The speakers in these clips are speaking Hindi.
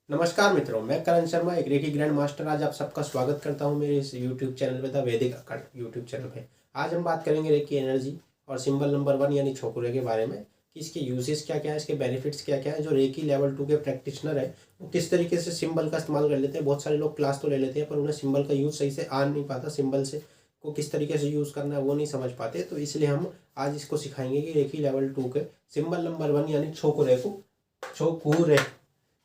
नमस्कार मित्रों, मैं करण शर्मा, एक रेकी ग्रैंड मास्टर। आज आप सबका स्वागत करता हूं मेरे इस यूट्यूब चैनल पे, द वैदिक अकाउंट यूट्यूब चैनल पे। आज हम बात करेंगे रेकी एनर्जी और सिंबल नंबर 1 यानी छोकरे के बारे में कि इसके यूजेस क्या क्या है, इसके बेनिफिट्स क्या क्या है। जो रेकी लेवल 2 के प्रैक्टिशनर है वो किस तरीके से सिंबल का इस्तेमाल कर लेते हैं। बहुत सारे लोग क्लास तो ले लेते हैं पर उन्हें सिंबल का यूज़ सही से आ नहीं पाता, सिंबल से को किस तरीके से यूज़ करना है वो नहीं समझ पाते। तो इसलिए हम आज इसको सिखाएंगे कि रेकी लेवल 2 के सिंबल नंबर 1 यानी छोकुरे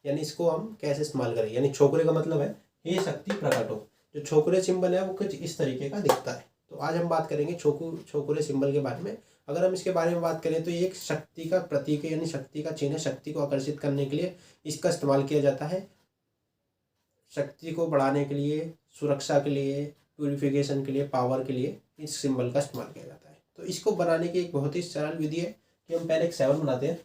यानी इसको हम कैसे इस्तेमाल करें। यानी छोकरे का मतलब है हे शक्ति प्रकट हो। जो छोकरे सिंबल है वो कुछ इस तरीके का दिखता है। तो आज हम बात करेंगे छोकरे सिंबल के बारे में। अगर हम इसके बारे में बात करें तो ये एक शक्ति का प्रतीक है, यानी शक्ति का चिन्ह है। शक्ति को आकर्षित करने के लिए इसका इस्तेमाल किया जाता है। शक्ति को बढ़ाने के लिए, सुरक्षा के लिए, प्यूरिफिकेशन के लिए, पावर के लिए इस सिंबल का इस्तेमाल किया जाता है। तो इसको बनाने की एक बहुत ही सरल विधि है कि हम पहले एक 7 बनाते हैं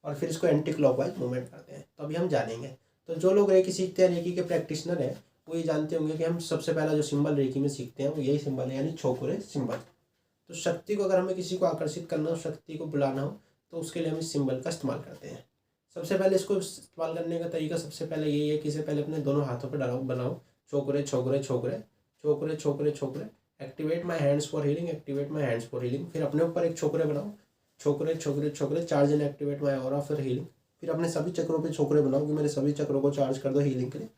और फिर इसको एंटी क्लॉकवाइज मूवमेंट करते हैं। तो अभी हम जानेंगे। तो जो लोग रेकी सीखते हैं, रेकी के प्रैक्टिशनर हैं, वो ये जानते होंगे कि हम सबसे पहला जो सिंबल रेकी में सीखते हैं वो यही सिंबल है, यानी छोकुरे सिंबल। तो शक्ति को, अगर हमें किसी को आकर्षित करना हो, शक्ति को बुलाना हो, तो उसके लिए हम इस सिंबल का इस्तेमाल करते हैं। सबसे पहले इसको इस्तेमाल करने का तरीका सबसे पहले यही है कि इसे पहले अपने दोनों हाथों पर डालो, बनाओ छोकरे छोकरे छोकरे छोकरे छोकरे छोकरे। Activate my hands for healing, activate my hands for healing. फिर अपने ऊपर एक छोकरे बनाओ, छोकरे छोकरे छोकरे। Charge and activate my aura for healing. फिर अपने सभी चक्रों पे छोकरे बनाओ कि मेरे सभी चक्रों को चार्ज कर दो हीलिंग के लिए।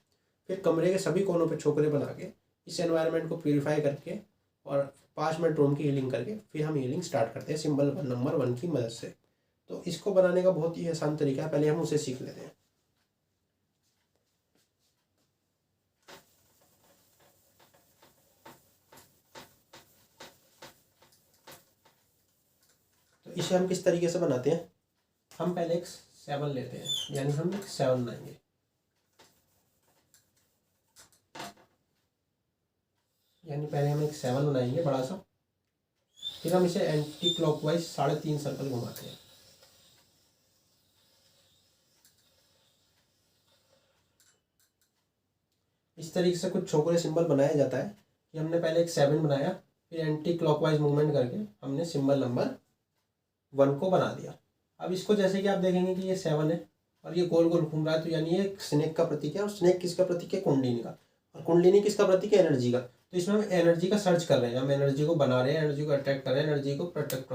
फिर कमरे के सभी कोनों पे छोकरे बना के इस एनवायरनमेंट को प्यूरिफाई करके और 5 मिनट रूम की हीलिंग करके फिर हम हीलिंग स्टार्ट करते हैं सिंबल नंबर 1 की मदद से। तो इसको बनाने का बहुत ही आसान तरीका है, पहले हम उसे सीख लेते हैं। तो इसे हम किस तरीके से बनाते हैं। हम पहले एक 7 लेते हैं, यानी हम एक 7 बनाएंगे। यानी पहले हम एक 7 बनाएंगे बड़ा सा। फिर हम इसे एंटी क्लॉकवाइज 3.5 सर्कल घुमाते हैं। इस तरीके से कुछ छोकरे सिंबल बनाया जाता है कि हमने पहले एक 7 बनाया, फिर एंटी क्लॉकवाइज मूवमेंट करके हमने सिंबल नंबर 1 को बना दिया। अब इसको जैसे कि आप देखेंगे कि ये 7 है और ये गोल गोल घूम रहा है, तो यानी ये स्नेक का प्रतीक है। और स्नेक किसका प्रतीक है? कुंडलिनी का। और कुंडलिनी किसका प्रतीक है? एनर्जी का। तो इसमें हम एनर्जी का सर्च कर रहे हैं, हम एनर्जी को बना रहे हैं, एनर्जी को अट्रैक्ट कर रहे हैं, एनर्जी को प्रकट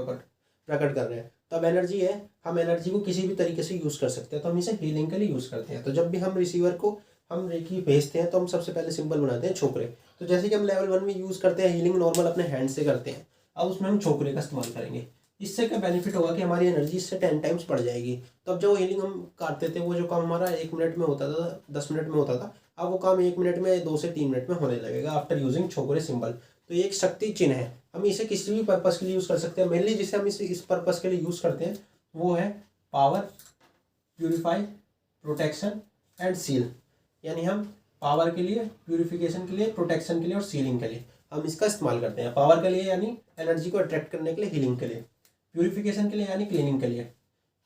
कर रहे हैं। तो अब एनर्जी है, हम एनर्जी को किसी भी तरीके से यूज़ कर सकते हैं। तो हम इसे हीलिंग के लिए यूज़ करते हैं। तो जब भी हम रिसीवर को हम रेकी भेजते हैं तो हम सबसे पहले सिंबल बनाते हैं छोकरे। तो जैसे कि हम लेवल 1 में यूज़ करते हैं हीलिंग, नॉर्मल अपने हैंड से करते हैं। अब उसमें हम छोकरे का इस्तेमाल करेंगे। इससे क्या बेनिफिट होगा कि हमारी एनर्जी इससे 10 टाइम्स बढ़ जाएगी। तो अब जो हीलिंग हम करते थे, वो जो काम हमारा 1 मिनट में होता था, 10 मिनट में होता था, अब वो काम 1 मिनट में, 2 से 3 मिनट में होने लगेगा आफ्टर यूजिंग छोकरे सिंबल। तो ये एक शक्ति चिन्ह है, हम इसे किसी भी पर्पज़ के लिए यूज़ कर सकते हैं। मेनली जिसे हम इस पर्पज़ के लिए यूज़ करते हैं वो है power, purify, protection and seal. यानी हम पावर के लिए, प्यूरिफिकेशन के लिए, प्रोटेक्शन के लिए और सीलिंग के लिए हम इसका इस्तेमाल करते हैं। पावर के लिए यानी एनर्जी को अट्रैक्ट करने के लिए, हीलिंग के लिए, प्यूरिफिकेशन के लिए यानी क्लीनिंग के लिए,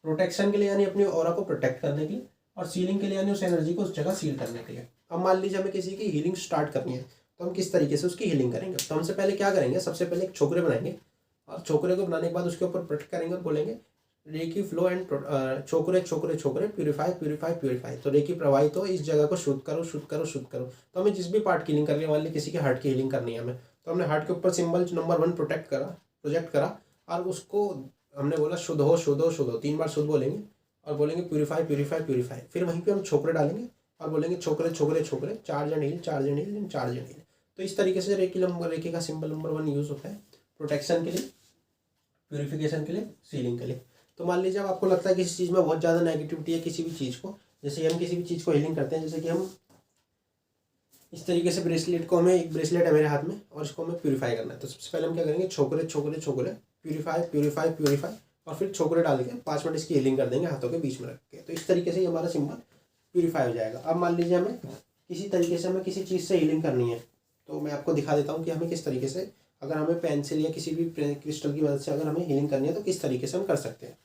प्रोटेक्शन के लिए यानी अपनी ऑरा को प्रोटेक्ट करने के लिए, और सीलिंग के लिए यानी उस एनर्जी को उस जगह सील करने के लिए। अब मान लीजिए हमें किसी की हीलिंग स्टार्ट करनी है, तो हम किस तरीके से उसकी हीलिंग करेंगे। तो हमसे पहले क्या करेंगे, सबसे पहले एक छोकरे बनाएंगे और छोकरे को बनाने के बाद उसके ऊपर प्रोटेक्ट करेंगे और बोलेंगे रेकी फ्लो एंड छोकरे छोकरे छोकरे प्यूरिफाई प्यूरिफाई प्यूरिफाई। तो रेकी प्रवाहित हो, इस जगह को शुद्ध करो शुद्ध करो शुद्ध करो। तो हमें जिस भी पार्ट की हीलिंग करनी है, मान ली किसी के हार्ट की हीलिंग करनी है हमें, तो हमने हार्ट के ऊपर सिंबल नंबर 1 प्रोजेक्ट करा और उसको हमने बोला शुद्ध हो शुद्ध हो शुद्ध हो। 3 बार शुद्ध बोलेंगे और बोलेंगे प्यूरिफाई प्यूरिफाई प्यूरिफाई। फिर वहीं पे हम छोकरे डालेंगे और बोलेंगे छोकरे छोकरे छोकरे, charge and heal charge and heal charge and heal. तो इस तरीके से रेकी का सिंबल नंबर 1 यूज़ होता है प्रोटेक्शन के लिए, प्यूरिफिकेशन के लिए, सीलिंग के लिए। तो मान लीजिए अब आपको लगता है किसी चीज़ में बहुत ज़्यादा नेगेटिविटी है, किसी भी चीज़ को, जैसे हम किसी भी चीज़ को हीलिंग करते हैं, जैसे कि हम इस तरीके से ब्रेसलेट को, हमें एक ब्रेसलेट है मेरे हाथ में और इसको हमें प्यूरिफाई करना है। तो सबसे पहले हम क्या करेंगे, छोकरे छोकरे छोकरे प्यूरिफाई प्यूरिफाई प्यूरिफाई, और फिर छोकरे डाल के 5 मिनट इसकी हीलिंग कर देंगे हाथों के बीच में रख के। तो इस तरीके से ही हमारा सिंबल प्यूरिफाई हो जाएगा। अब मान लीजिए हमें किसी तरीके से, हमें किसी चीज़ से हीलिंग करनी है, तो मैं आपको दिखा देता हूँ कि हमें किस तरीके से, अगर हमें पेंसिल या किसी भी क्रिस्टल की मदद से अगर हमें हीलिंग करनी है तो किस तरीके से हम कर सकते हैं।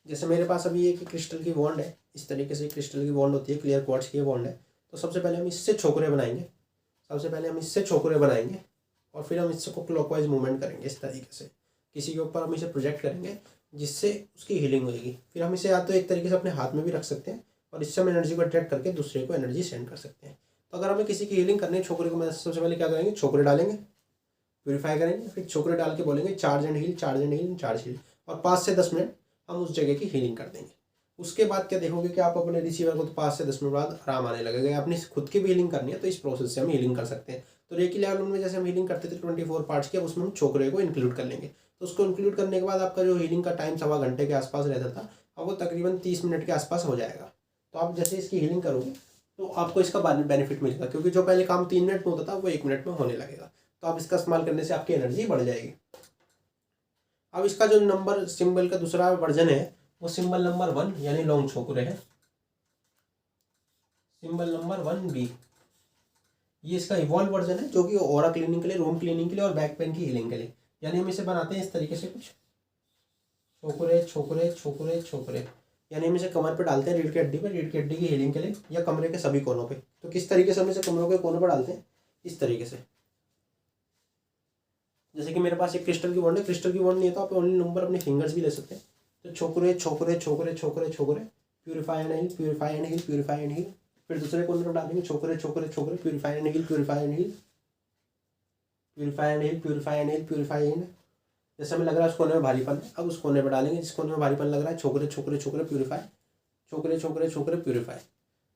जैसे मेरे पास अभी एक क्रिस्टल की बॉन्ड है, इस तरीके से क्रिस्टल की बॉन्ड होती है, क्लियर क्वार्ट्ज की बॉन्ड है। तो सबसे पहले हम इससे छोकरे बनाएंगे, और फिर हम इसको क्लॉकवाइज मूवमेंट करेंगे इस तरीके से, किसी के ऊपर हम इसे प्रोजेक्ट करेंगे जिससे उसकी हीलिंग होगी। फिर हम इसे या तो एक तरीके से अपने हाथ में भी रख सकते हैं और इससे हम एनर्जी को अट्रैक्ट करके दूसरे को एनर्जी सेंड कर सकते हैं। तो अगर हमें किसी की हीलिंग करनी है छोकरे को, मैं सबसे पहले क्या करेंगे, छोकरे डालेंगे, प्यूरीफाई करेंगे, फिर छोकरे डाल के बोलेंगे charge and heal, charge and heal, charge heal, और 5 से 10 मिनट हम उस जगह की हीलिंग कर देंगे। उसके बाद क्या देखोगे कि आप अपने रिसीवर को तो 5 से 10 मिनट बाद आराम आने लगेगा। अपनी खुद की भी हीलिंग करनी है तो इस प्रोसेस से हम हीलिंग कर सकते हैं। तो रेकी लेवल में जैसे हम हीलिंग करते थे 24 पार्ट्स की, अब उसमें हम छोकरे को इंक्लूड कर लेंगे। तो उसको इंक्लूड करने के बाद आपका जो हीलिंग का टाइम 1.25 घंटे के आसपास रहता था, अब वो तकरीबन 30 मिनट के आसपास हो जाएगा। तो आप जैसे इसकी हीलिंग करोगे तो आपको इसका बेनिफिट मिलेगा, क्योंकि जो पहले काम 3 मिनट में होता था वो 1 मिनट में होने लगेगा। तो आप इसका इस्तेमाल करने से आपकी एनर्जी बढ़ जाएगी। अब इसका जो नंबर सिंबल का दूसरा वर्जन है वो सिंबल नंबर 1 यानी लॉन्ग छोकरे है, सिंबल नंबर 1B। ये इसका इवॉल्व वर्जन है जो कि ऑरा क्लीनिंग के लिए, रूम क्लीनिंग के लिए और बैक पेन की हीलिंग के लिए। यानी हम इसे बनाते हैं इस तरीके से, कुछ छोकरे छोकरे छोकरे छोकरे, यानी हम इसे कमर पे डालते हैं, रीढ़ की हड्डी पे, रीढ़ की हड्डी की हीलिंग के लिए, या कमरे के सभी कोनों पे। तो किस तरीके से हम इसे कमरों के कोनों पर डालते हैं, इस तरीके से। जैसे कि मेरे पास एक क्रिस्टल की बॉन्ड है, क्रिस्टल की बॉन्ड नहीं है तो आप ओनली नंबर अपने फिंगर्स भी ले सकते हैं। तो छोकरे छोकरे छोकरे छोकरे छोकरे, purify and heal, purify and heal, purify and heal. फिर दूसरे कोने पर डालेंगे छोकरे छोकरे छोकरे, purify and heal, purify and heal, purify and heal, purify and heal, purify and. जैसे हमें लग रहा है उस कोने में भारीपन है, अब उस कोने पर डालेंगे जिस कोने में भारीपन लग रहा है, छोकरे छोकरे छोकरे, प्यूरीफाई, छोकरे छोकरे छोकरे, प्यूरीफाई।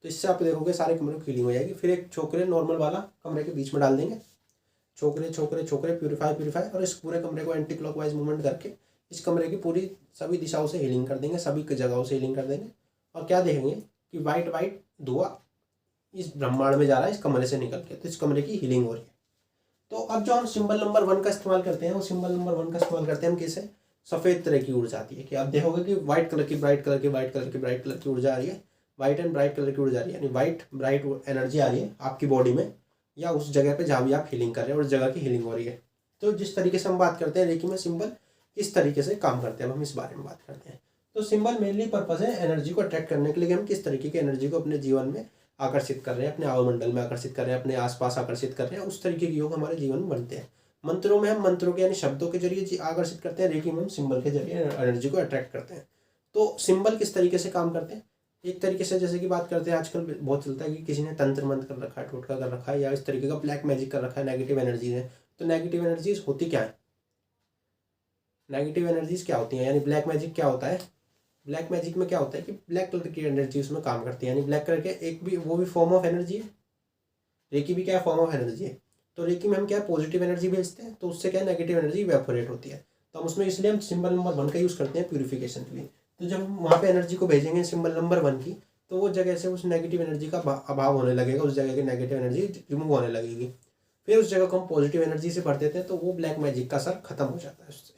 तो इससे आप देखोगे सारे कमरे की हीलिंग हो जाएगी। फिर एक छोकरे नॉर्मल वाला कमरे के बीच में डाल देंगे, छोकरे छोकरे छोकरे, प्यूरीफाई प्यूरीफाई, और इस पूरे कमरे को एंटी क्लॉकवाइज मूवमेंट करके इस कमरे की पूरी सभी दिशाओं से हीलिंग कर देंगे, सभी जगहों से हीलिंग कर देंगे। और क्या देखेंगे कि वाइट वाइट धुआं इस ब्रह्मांड में जा रहा है इस कमरे से निकल के, तो इस कमरे की हीलिंग हो रही है। तो अब जो हम सिंबल नंबर 1 का इस्तेमाल करते हैं, वो सिंबल नंबर 1 का इस्तेमाल करते हैं हम किसे, सफ़ेद तरह की ऊर्जा आती है कि आप देखोगे कि व्हाइट कलर की, ब्राइट कलर की, व्हाइट कलर की, ब्राइट कलर की ऊर्जा आ रही है, व्हाइट एंड ब्राइट कलर की ऊर्जा आ रही है, यानी व्हाइट ब्राइट एनर्जी आ रही है आपकी बॉडी में या उस जगह पे जहाँ भी आप हीलिंग कर रहे हैं, उस जगह की हीलिंग हो रही है। तो जिस तरीके से हम बात करते हैं रेकी में सिंबल किस तरीके से काम करते हैं, अब हम इस बारे में बात करते हैं। तो सिंबल मेनली पर्पज है एनर्जी को अट्रैक्ट करने के लिए, हम किस तरीके की एनर्जी को अपने जीवन में आकर्षित कर रहे हैं, अपने आवामंडल में आकर्षित कर रहे हैं, अपने आसपास आकर्षित कर रहे हैं, उस तरीके के योग हमारे जीवन में बनते हैं। मंत्रों में हम मंत्रों के यानी शब्दों के जरिए आकर्षित करते हैं, रेकी में हम सिंबल के जरिए एनर्जी को अट्रैक्ट करते हैं। तो सिंबल किस तरीके से काम करते हैं, एक तरीके से जैसे कि बात करते हैं, आजकल बहुत चलता है कि किसी ने तंत्र मंत्र कर रखा है, टोटका कर रखा है, या इस तरीके का ब्लैक मैजिक कर रखा है, नेगेटिव एनर्जीज है। तो नेगेटिव एनर्जीज होती क्या है, नेगेटिव एनर्जीज क्या होती हैं, यानी ब्लैक मैजिक क्या होता है। ब्लैक मैजिक में क्या होता है कि ब्लैक कलर की एनर्जी उसमें काम करती है, यानी ब्लैक कलर के एक भी वो भी फॉर्म ऑफ एनर्जी है, रेकी भी क्या है, फॉर्म ऑफ एनर्जी है। तो रेकी में हम क्या पॉजिटिव एनर्जी भेजते हैं, तो उससे क्या नेगेटिव एनर्जी इवेपोरेट होती है। तो हम उसमें इसलिए हम सिंबल नंबर 1 का यूज़ करते हैं प्यूरिफिकेशन के लिए। तो जब हम वहाँ पे एनर्जी को भेजेंगे सिंबल नंबर 1 की, तो वो जगह से उस नेगेटिव एनर्जी का अभाव होने लगेगा, उस जगह की नेगेटिव एनर्जी रिमूव होने लगेगी। फिर उस जगह को हम पॉजिटिव एनर्जी से भर देते हैं, तो वो ब्लैक मैजिक का असर खत्म हो जाता है उससे।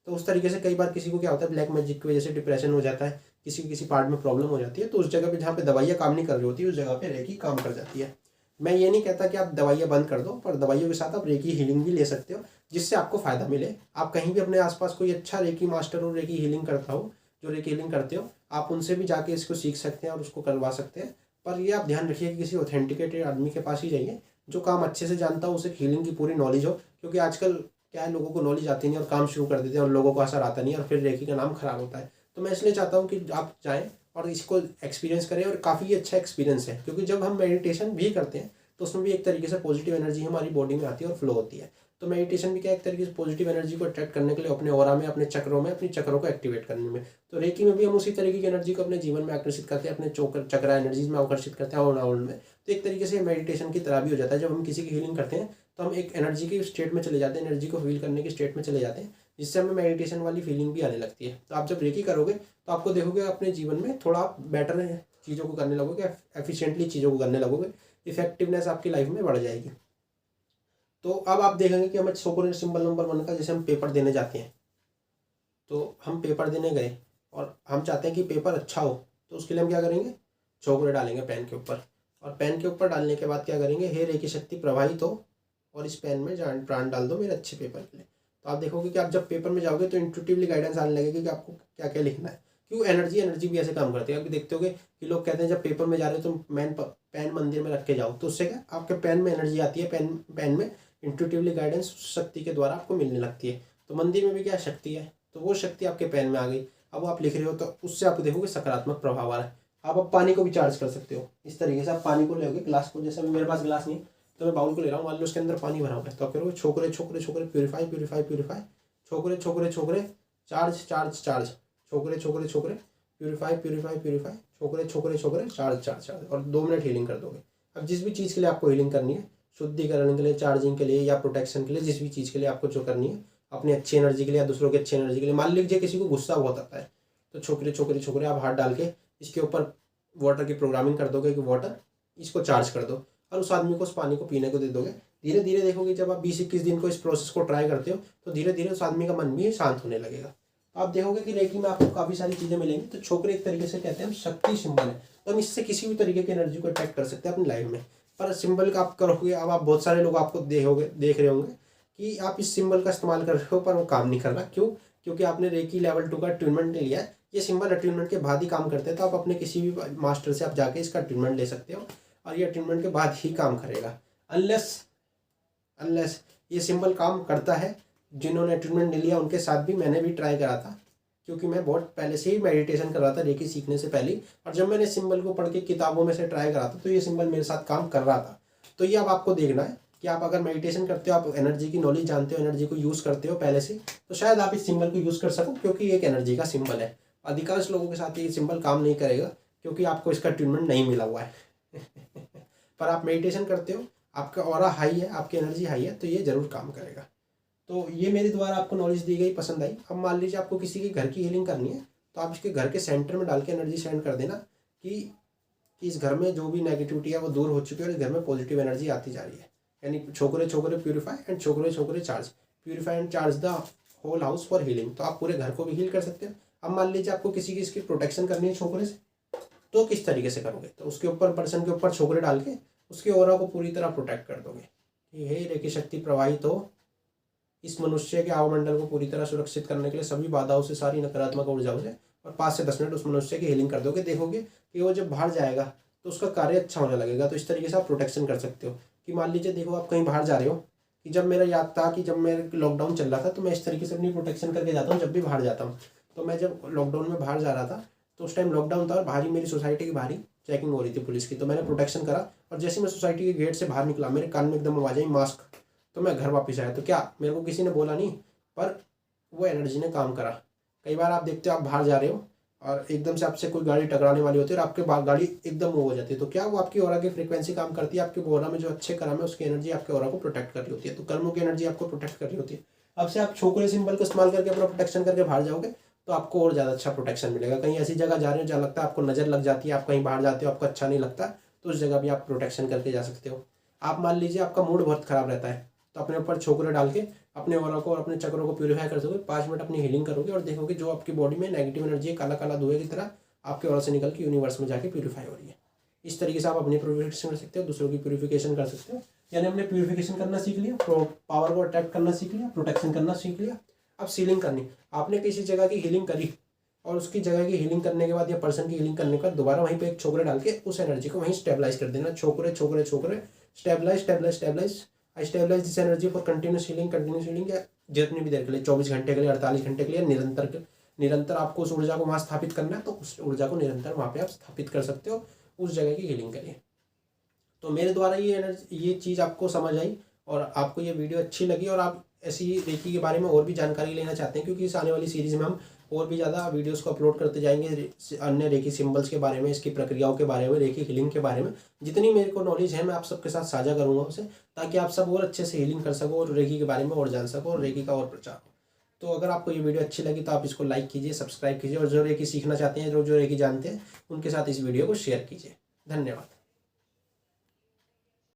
तो उस तरीके से कई बार किसी को क्या होता है, ब्लैक मैजिक की वजह से डिप्रेशन हो जाता है, किसी पार्ट में प्रॉब्लम हो जाती है, तो उस जगह पे जहाँ पे दवाइयाँ काम नहीं कर रही होती, उस जगह पे रेकी काम कर जाती है। मैं ये नहीं कहता कि आप दवाइयाँ बंद कर दो, पर दवाइयों के साथ आप रेकी हीलिंग भी ले सकते हो, जिससे आपको फ़ायदा मिले। आप कहीं भी अपने आसपास कोई अच्छा रेकी मास्टर हो, रेकी हीलिंग करता हो, जो रेकी हीलिंग करते हो, आप उनसे भी जाके इसको सीख सकते हैं और उसको करवा सकते हैं। पर ये आप ध्यान रखिए कि किसी ऑथेंटिकेटेड आदमी के पास ही जाइए, जो काम अच्छे से जानता हो, उसे हीलिंग की पूरी नॉलेज हो। क्योंकि आजकल क्या है, लोगों को नॉलेज आती नहीं और काम शुरू कर देते हैं और लोगों को असर आता नहीं और फिर रेकी का नाम खराब होता है। तो मैं इसलिए चाहता हूँ कि आप जाएँ और इसको एक्सपीरियंस करें, और काफ़ी अच्छा एक्सपीरियंस है, क्योंकि जब हम मेडिटेशन भी करते हैं तो उसमें भी एक तरीके से पॉजिटिव एनर्जी हमारी बॉडी में आती है और फ्लो होती है। तो मेडिटेशन भी क्या एक तरीके से पॉजिटिव एनर्जी को अट्रैक्ट करने के लिए, अपने ऑरा में, अपने चक्रों में, अपनी चक्रों को एक्टिवेट करने में। तो रेकी में भी हम उसी तरीके की एनर्जी को अपने जीवन में आकर्षित करते हैं, अपने चक्रा एनर्जीज में आकर्षित करते हैं और में। तो एक तरीके से मेडिटेशन की तरह भी हो जाता है। जब हम किसी की हीलिंग करते हैं तो हम एक एनर्जी की स्टेट में चले जाते हैं, एनर्जी को फील करने की स्टेट में चले जाते हैं, जिससे हमें मेडिटेशन वाली फीलिंग भी आने लगती है। तो आप जब रेकी करोगे तो आपको देखोगे अपने जीवन में थोड़ा बेटर चीज़ों को करने लगोगे, एफिशिएंटली चीज़ों को करने लगोगे, इफेक्टिवनेस आपकी लाइफ में बढ़ जाएगी। तो अब आप देखेंगे कि हमें छोकरे सिंबल नंबर 1 का, जैसे हम पेपर देने जाते हैं, तो हम पेपर देने गए और हम चाहते हैं कि पेपर अच्छा हो, तो उसके लिए हम क्या करेंगे, छोकरे डालेंगे पेन के ऊपर, और पेन के ऊपर डालने के बाद क्या करेंगे, हे रेकी शक्ति प्रवाहित हो और इस पेन में जान प्राण डाल दो मेरे अच्छे पेपर के लिए। तो आप देखोगे कि आप जब पेपर में जाओगे तो इंट्यूटिवली गाइडेंस आने लगेगी कि आपको क्या क्या लिखना है। क्यों? एनर्जी भी ऐसे काम करती है। आप देखते होगे कि लोग कहते हैं जब पेपर में जा रहे हो तो पेन मंदिर में रख के जाओ, तो उससे क्या आपके पेन में एनर्जी आती है, पेन में इंट्यूटिवली गाइडेंस शक्ति के द्वारा आपको मिलने लगती है। तो मंदिर में भी क्या शक्ति है, तो वो शक्ति आपके पेन में आ गई। अब आप लिख रहे हो तो उससे आप देखोगे सकारात्मक प्रभाव आ रहा है। आप पानी को भी चार्ज कर सकते हो इस तरीके से। आप पानी को लोगे ग्लास को, जैसे मेरे पास ग्लास नहीं तो मैं बाउल को ले रहा हूँ, मान लो उसके अंदर पानी भरा हुआ है, तो आप करोगे छोकरे छोकरे छोकरे प्यूरीफाई प्यूरीफाई प्यूरीफाई, छोकरे छोकरे छोकरे चार्ज चार्ज चार्ज, छोकरे छोकरे छोकरे प्यूरीफाई प्यूरीफाई प्यूरीफाई, छोकरे छोकरे छोकरे चार्ज चार्ज चार्ज, और 2 मिनट हीलिंग कर दोगे। अब जिस भी चीज़ के लिए आपको हीलिंग करनी है, शुद्धिकरण के लिए, चार्जिंग के लिए या प्रोटेक्शन के लिए, जिस भी चीज़ के लिए आपको जो करनी है, अपनी अच्छी एनर्जी के लिए या दूसरों की अच्छी एनर्जी के लिए, मान लीजिए किसी को गुस्सा बहुत आता है, तो छोकरे छोकरे छोकरे आप हाथ डाल के इसके ऊपर वाटर की प्रोग्रामिंग कर दोगे कि वाटर इसको चार्ज कर दो, और उस आदमी को उस पानी को पीने को दे दोगे। धीरे धीरे देखोगे जब आप 20-21 दिन को इस प्रोसेस को ट्राई करते हो तो धीरे धीरे उस आदमी का मन भी शांत होने लगेगा। तो आप देखोगे कि रेकी में आपको काफ़ी सारी चीज़ें मिलेंगी। तो छोकरे एक तरीके से कहते हैं हम शक्ति सिंबल है, तो हम इससे किसी भी तरीके की एनर्जी को अट्रैक्ट कर सकते हैं अपनी लाइफ में। पर सिंबल का आप करोगे, अब आप बहुत सारे लोग आपको देख रहे होंगे कि आप इस सिंबल का इस्तेमाल कर रहे हो पर वो काम नहीं कर रहा। क्यों? क्योंकि आपने रेकी लेवल 2 का ट्रीटमेंट ले लिया है। ये सिंबल अट्यूनमेंट के बाद ही काम करते हैं, तो आप अपने किसी भी मास्टर से आप जाके इसका ट्रीटमेंट ले सकते हो और ये अट्यूनमेंट के बाद ही काम करेगा। अनलेस ये सिंबल काम करता है, जिन्होंने अट्यूनमेंट ले लिया उनके साथ भी मैंने भी ट्राई करा था, क्योंकि मैं बहुत पहले से ही मेडिटेशन कर रहा था रेकी सीखने से पहले, और जब मैंने सिंबल को पढ़ के किताबों में से ट्राई करा था तो ये सिंबल मेरे साथ काम कर रहा था। तो ये अब आपको देखना है कि आप अगर मेडिटेशन करते हो, आप एनर्जी की नॉलेज जानते हो, एनर्जी को यूज़ करते हो पहले से, तो शायद आप इस सिंबल को यूज़ कर सको, क्योंकि एक एनर्जी का सिंबल है। अधिकांश लोगों के साथ ये सिंबल काम नहीं करेगा क्योंकि आपको इसका ट्रीटमेंट नहीं मिला हुआ है पर आप मेडिटेशन करते हो, आपका ऑरा हाई है, आपकी एनर्जी हाई है, तो ये ज़रूर काम करेगा। तो ये मेरे द्वारा आपको नॉलेज दी गई, पसंद आई। अब मान लीजिए आपको किसी के घर की हीलिंग करनी है, तो आप इसके घर के सेंटर में डाल के एनर्जी सेंड कर देना कि इस घर में जो भी नेगेटिविटी है वो दूर हो चुकी है और इस घर में पॉजिटिव एनर्जी आती जा रही है। यानी छोकरे छोकरे प्यूरीफाई एंड छोकरे छोकरे charge, purify and charge the whole house for healing. तो आप पूरे घर को भी हील कर सकते हो। अब मान लीजिए आपको किसी की इसकी प्रोटेक्शन करनी है छोकरे से, तो किस तरीके से करोगे? तो उसके ऊपर, पर्सन के ऊपर छोकरे डाल के उसके ऑरा को पूरी तरह प्रोटेक्ट कर दोगे कि हे रेकी शक्ति प्रवाहित हो, इस मनुष्य के आवमंडल को पूरी तरह सुरक्षित करने के लिए सभी बाधाओं से, सारी नकारात्मक ऊर्जाओं से, और 5 से 10 मिनट उस मनुष्य की हीलिंग कर दोगे। देखोगे कि वो जब बाहर जाएगा तो उसका कार्य अच्छा होने लगेगा। तो इस तरीके से आप प्रोटेक्शन कर सकते हो कि मान लीजिए देखो आप कहीं बाहर जा रहे हो, कि जब मेरा याद था कि जब मेरे लॉकडाउन चल रहा था तो मैं इस तरीके से अपनी प्रोटेक्शन करके जाता हूँ जब भी बाहर जाता हूँ। तो मैं जब लॉकडाउन में बाहर जा रहा था तो उस टाइम लॉकडाउन था और बाहर ही मेरी सोसाइटी की बाहरी चेकिंग हो रही थी पुलिस की, तो मैंने प्रोटेक्शन करा और जैसे मैं सोसाइटी के गेट से बाहर निकला मेरे कान में एकदम आवाज आई मास्क, तो मैं घर वापस आया। तो क्या मेरे को किसी ने बोला नहीं, पर वो एनर्जी ने काम करा। कई बार आप देखते हो आप बाहर जा रहे हो और एकदम से आपसे कोई गाड़ी टकराने वाली होती है और आपके गाड़ी एकदम मूव हो जाती है, तो क्या वो आपकी ऑरा की फ्रीक्वेंसी काम करती है, आपके ऑरा में जो अच्छे कर्म है उसकी एनर्जी आपके ऑरा को प्रोटेक्ट कर रही होती है। तो कर्मों की एनर्जी आपको प्रोटेक्ट कर रही होती है। अब से आप छोकरे सिंबल को इस्तेमाल करके अपना प्रोटेक्शन करके बाहर जाओगे तो आपको और ज़्यादा अच्छा प्रोटेक्शन मिलेगा। कहीं ऐसी जगह जा रहे हो जहाँ लगता है आपको नज़र लग जाती है, आप कहीं बाहर जाते हो आपको अच्छा नहीं लगता, तो उस जगह भी आप प्रोटेक्शन करके जा सकते हो। आप मान लीजिए आपका मूड बहुत ख़राब रहता है, तो अपने ऊपर छोकरे डाल के अपने ऑरा को और अपने चक्रों को प्यूरीफाई कर दोगे, 5 मिनट अपनी हीलिंग करोगे और देखोगे जो आपकी बॉडी में नेगेटिव एनर्जी है काला काला धुएं की तरह आपके ऑरा से निकल के यूनिवर्स में जाके प्यूरीफाई हो रही है। इस तरीके से आप अपनी प्यूरिफिकेशन कर सकते हो, दूसरों की प्यूरिफिकेशन कर सकते हो। यानी हमने प्यूरिफिकेशन करना सीख लिया, पावर को अट्रैक्ट करना सीख लिया, प्रोटेक्शन करना सीख लिया। अब सीलिंग करनी, आपने किसी जगह की हीलिंग करी और उसकी जगह की हीलिंग करने के बाद या पर्सन की हीलिंग करने के बाद दोबारा वहीं पे एक छोकरे डाल के उस एनर्जी को वहीं स्टेबलाइज कर देना। छोकरे छोकरे छोकरे stabilize stabilize stabilize, I stabilize this energy for continuous healing या जितनी भी देर के लिए, 24 घंटे के लिए, 48 घंटे के लिए, निरंतर आपको उस ऊर्जा को वहाँ स्थापित करना है, तो उस ऊर्जा को निरंतर वहाँ पे आप स्थापित कर सकते हो उस जगह की हीलिंग के लिए। तो मेरे द्वारा ये चीज़ आपको समझ आई और आपको ये वीडियो अच्छी लगी और आप ऐसी रेकी के बारे में और भी जानकारी लेना चाहते हैं, क्योंकि इस आने वाली सीरीज़ में हम और भी ज़्यादा वीडियोस को अपलोड करते जाएंगे अन्य रेकी सिंबल्स के बारे में, इसकी प्रक्रियाओं के बारे में, रेकी हीलिंग के बारे में। जितनी मेरे को नॉलेज है मैं आप सबके साथ साझा करूँगा उसे, ताकि आप सब और अच्छे से हीलिंग कर सको और रेकी के बारे में और जान सको और रेकी का और प्रचार हो। तो अगर आपको ये वीडियो अच्छी लगी तो आप इसको लाइक कीजिए, सब्सक्राइब कीजिए और जो रेकी सीखना चाहते हैं, जो रेकी जानते हैं, उनके साथ इस वीडियो को शेयर कीजिए। धन्यवाद।